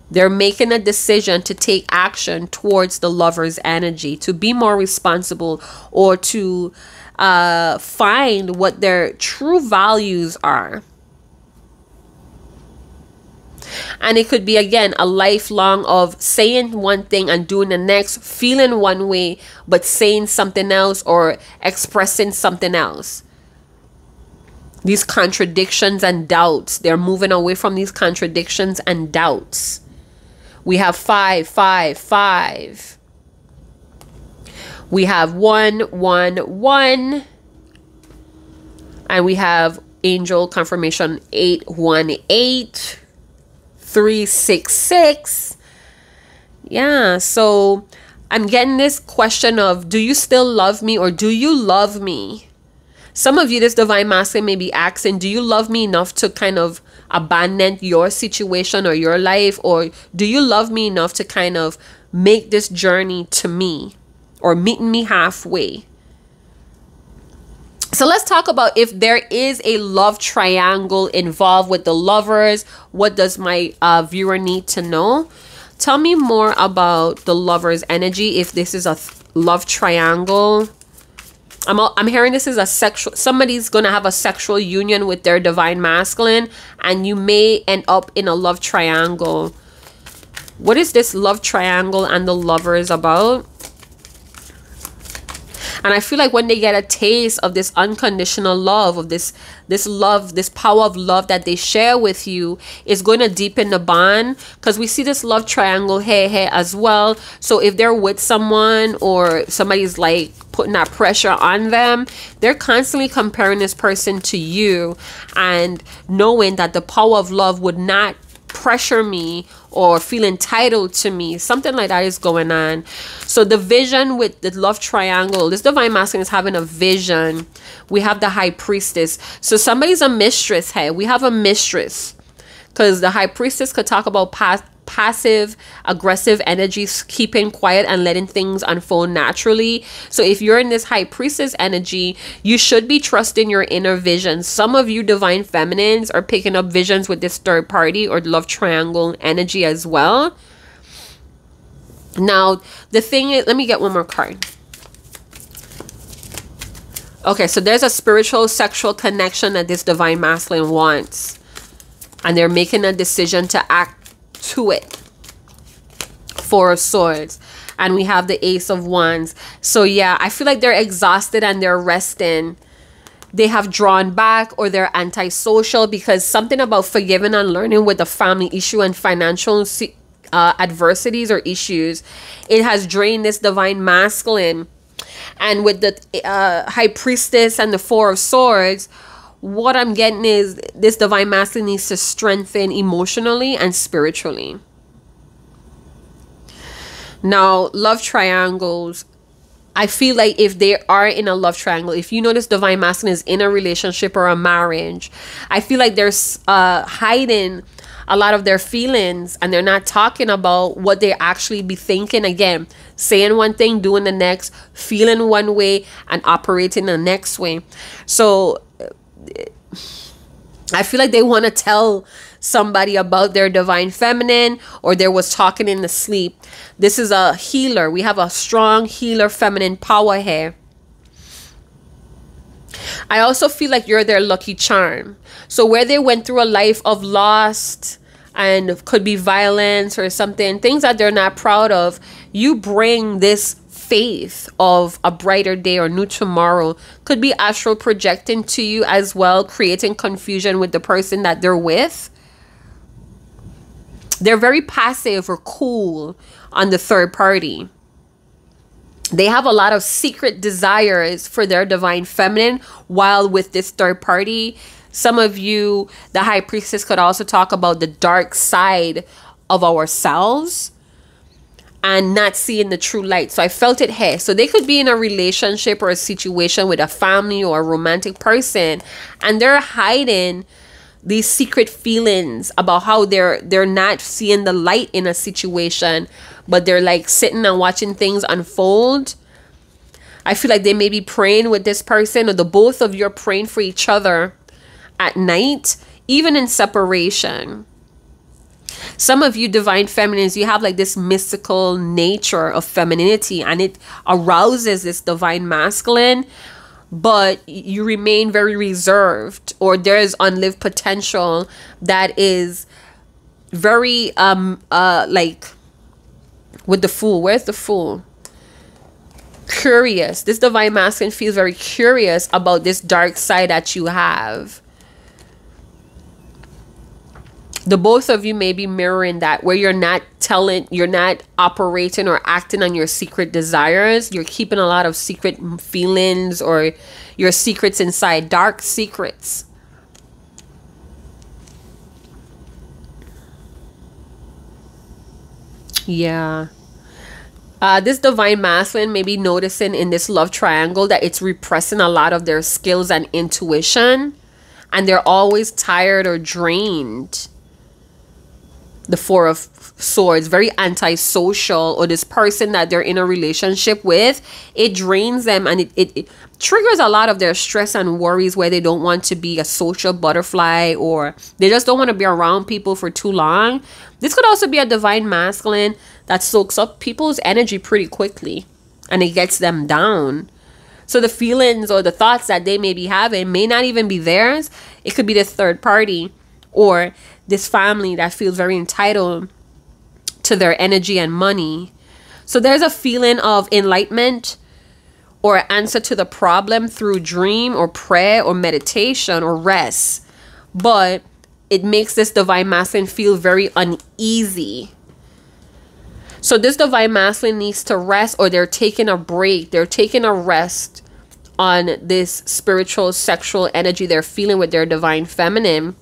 They're making a decision to take action towards the Lover's energy, to be more responsible, or to find what their true values are. And it could be, again, a lifelong of saying one thing and doing the next, feeling one way but saying something else, or expressing something else. These contradictions and doubts, they're moving away from these contradictions and doubts. We have 5, 5, 5. We have 1, 1, 1. And we have angel confirmation 8, 1, 8. 3, 6, 6. Yeah, so I'm getting this question of, do you still love me, or do you love me? Some of you, this Divine Masculine may be asking, do you love me enough to kind of abandon your situation or your life? Or do you love me enough to kind of make this journey to me, or meet me halfway? So let's talk about if there is a love triangle involved with the Lovers. What does my viewer need to know? Tell me more about the Lovers energy. If this is a love triangle, I'm hearing this is a sexual, somebody's going to have a sexual union with their Divine Masculine, and you may end up in a love triangle. What is this love triangle and the Lovers about? And I feel like when they get a taste of this unconditional love, of this love, this power of love that they share with you, is going to deepen the bond. Because we see this love triangle here as well. So if they're with someone, or somebody's like putting that pressure on them, they're constantly comparing this person to you, and knowing that the power of love would not pressure me or feel entitled to me. Something like that is going on. So the vision with the love triangle, this Divine Masculine is having a vision. We have the High Priestess. So somebody's a mistress here. We have a mistress, because the High Priestess could talk about passive aggressive energies, keeping quiet and letting things unfold naturally. So if you're in this High Priestess energy, you should be trusting your inner visions. Some of you Divine Feminines are picking up visions with this third party or love triangle energy as well. Now the thing is, let me get one more card. Okay, so there's a spiritual sexual connection that this Divine Masculine wants, and they're making a decision to act to it. 4 of Swords, and we have the Ace of Wands. So yeah, I feel like they're exhausted and they're resting. They have drawn back, or they're antisocial, because something about forgiving and learning with the family issue and financial adversities or issues, it has drained this Divine Masculine. And with the High Priestess and the 4 of Swords, what I'm getting is this Divine Masculine needs to strengthen emotionally and spiritually. Now, love triangles, I feel like if they are in a love triangle, if you know this Divine Masculine is in a relationship or a marriage, I feel like they're hiding a lot of their feelings, and they're not talking about what they actually be thinking. Again, saying one thing, doing the next, feeling one way and operating the next way. So I feel like they want to tell somebody about their Divine Feminine, or there was talking in the sleep. This is a healer. We have a strong healer feminine power here. I also feel like you're their lucky charm. So where they went through a life of loss, and could be violence or something, things that they're not proud of, you bring this faith of a brighter day or new tomorrow. Could be astral projecting to you as well, creating confusion with the person that they're with. They're very passive or cool on the third party. They have a lot of secret desires for their divine feminine while with this third party. Some of you, the high priestess, could also talk about the dark side of ourselves and not seeing the true light. So I felt it here. So they could be in a relationship or a situation with a family or a romantic person, and they're hiding these secret feelings about how they're not seeing the light in a situation, but they're like sitting and watching things unfold. I feel like they may be praying with this person, or the both of you are praying for each other at night, even in separation. Some of you divine feminines, you have like this mystical nature of femininity, and it arouses this divine masculine, but you remain very reserved, or there's unlived potential that is very like with the Fool. Where's the Fool? Curious. This divine masculine feels very curious about this dark side that you have. The both of you may be mirroring that, where you're not operating or acting on your secret desires. You're keeping a lot of secret feelings or your secrets inside, dark secrets. Yeah. This divine masculine may be noticing in this love triangle that it's repressing a lot of their skills and intuition, and they're always tired or drained. The Four of Swords, very antisocial, or this person that they're in a relationship with, it drains them, and it triggers a lot of their stress and worries, where they don't want to be a social butterfly, or they just don't want to be around people for too long. This could also be a divine masculine that soaks up people's energy pretty quickly, and it gets them down. So the feelings or the thoughts that they may be having may not even be theirs. It could be the third party, or this family that feels very entitled to their energy and money. So there's a feeling of enlightenment or answer to the problem through dream or prayer or meditation or rest. But it makes this divine masculine feel very uneasy. So this divine masculine needs to rest, or they're taking a break. They're taking a rest on this spiritual, sexual energy they're feeling with their divine feminine.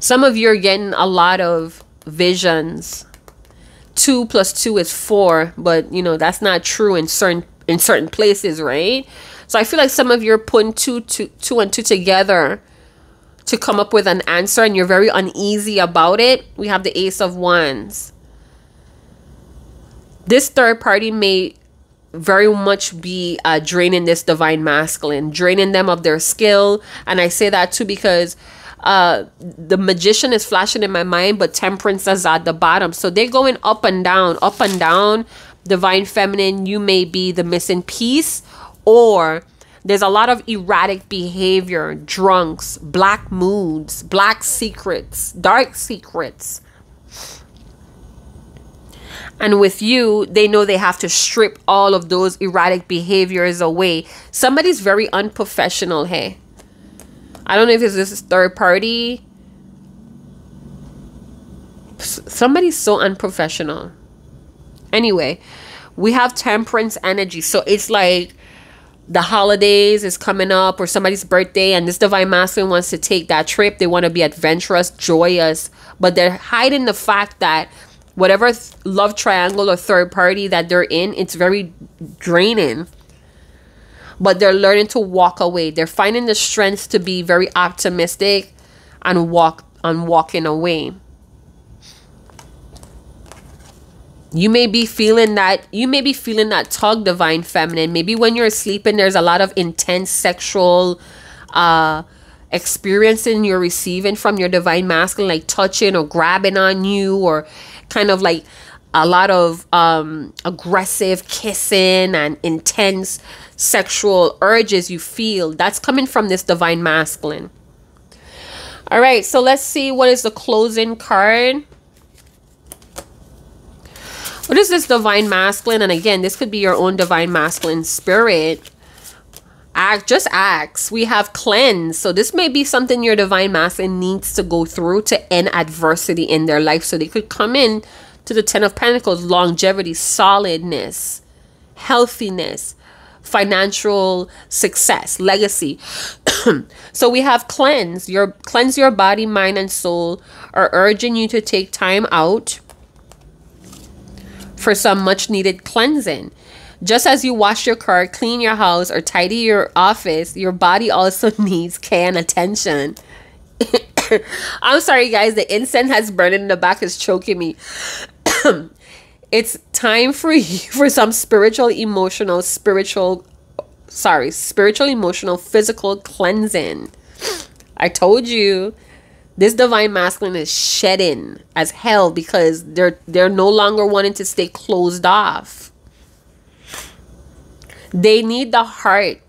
Some of you are getting a lot of visions. 2 plus 2 is 4, but you know that's not true in certain places, right? So I feel like some of you are putting two and two together to come up with an answer, and you're very uneasy about it. We have the Ace of Wands. This third party may very much be draining this divine masculine, draining them of their skill. And I say that too because the Magician is flashing in my mind, but Temperance is at the bottom. So they're going up and down, up and down. Divine feminine, you may be the missing piece, or there's a lot of erratic behavior, drunks, black moods, black secrets, dark secrets. And with you, they know they have to strip all of those erratic behaviors away. Somebody's very unprofessional here. I don't know if it's this third party. Somebody's so unprofessional. Anyway, we have Temperance energy. So it's like the holidays is coming up, or somebody's birthday, and this divine masculine wants to take that trip. They want to be adventurous, joyous, but they're hiding the fact that whatever love triangle or third party that they're in, it's very draining. But they're learning to walk away. They're finding the strength to be very optimistic and walking away. You may be feeling that tug, divine feminine. Maybe when you're sleeping, there's a lot of intense sexual experiencing you're receiving from your divine masculine, like touching or grabbing on you, or kind of like a lot of aggressive kissing and intense sexual urges you feel. That's coming from this divine masculine. All right, so let's see what is the closing card. What is this divine masculine? And again, this could be your own divine masculine spirit. Just ask. We have cleanse. So this may be something your divine masculine needs to go through to end adversity in their life. So they could come in to the Ten of Pentacles, longevity, solidness, healthiness, financial success, legacy. So we have cleanse. Cleanse your body, mind, and soul, are urging you to take time out for some much needed cleansing. Just as you wash your car, clean your house, or tidy your office, your body also needs care and attention. I'm sorry, guys. The incense has burned in the back, is choking me. It's time for you for some spiritual, emotional, physical cleansing. I told you, this divine masculine is shedding as hell because they're no longer wanting to stay closed off. They need the heart,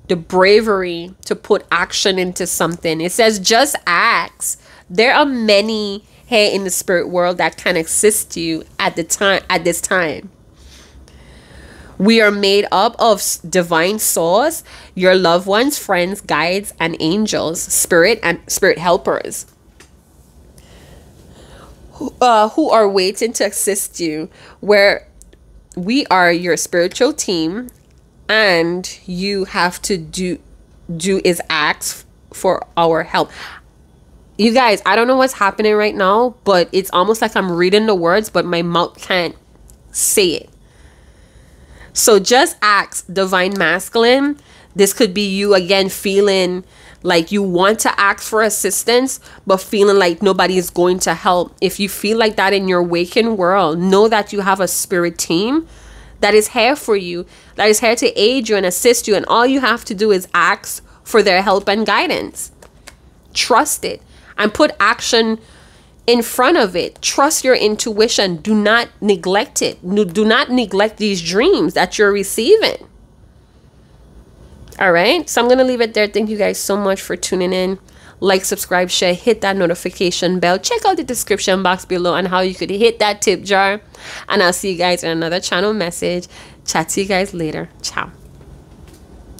the bravery to put action into something. It says, just ask. There are many here in the spirit world that can assist you at this time. We are made up of divine source, your loved ones, friends, guides, and angels, spirit helpers, who are waiting to assist you. Where we are your spiritual team, and you have to do is ask for our help. You guys, I don't know what's happening right now, but it's almost like I'm reading the words, but my mouth can't say it. So just ask, divine masculine. This could be you again feeling like you want to ask for assistance, but feeling like nobody is going to help. If you feel like that in your waking world, know that you have a spirit team that is here for you, that is here to aid you and assist you. And all you have to do is ask for their help and guidance. Trust it and put action in front of it. Trust your intuition. Do not neglect it. Do not neglect these dreams that you're receiving. All right. So I'm going to leave it there. Thank you guys so much for tuning in. Like, subscribe, share, hit that notification bell. Check out the description box below on how you could hit that tip jar. And I'll see you guys in another channel message. Chat to you guys later. Ciao.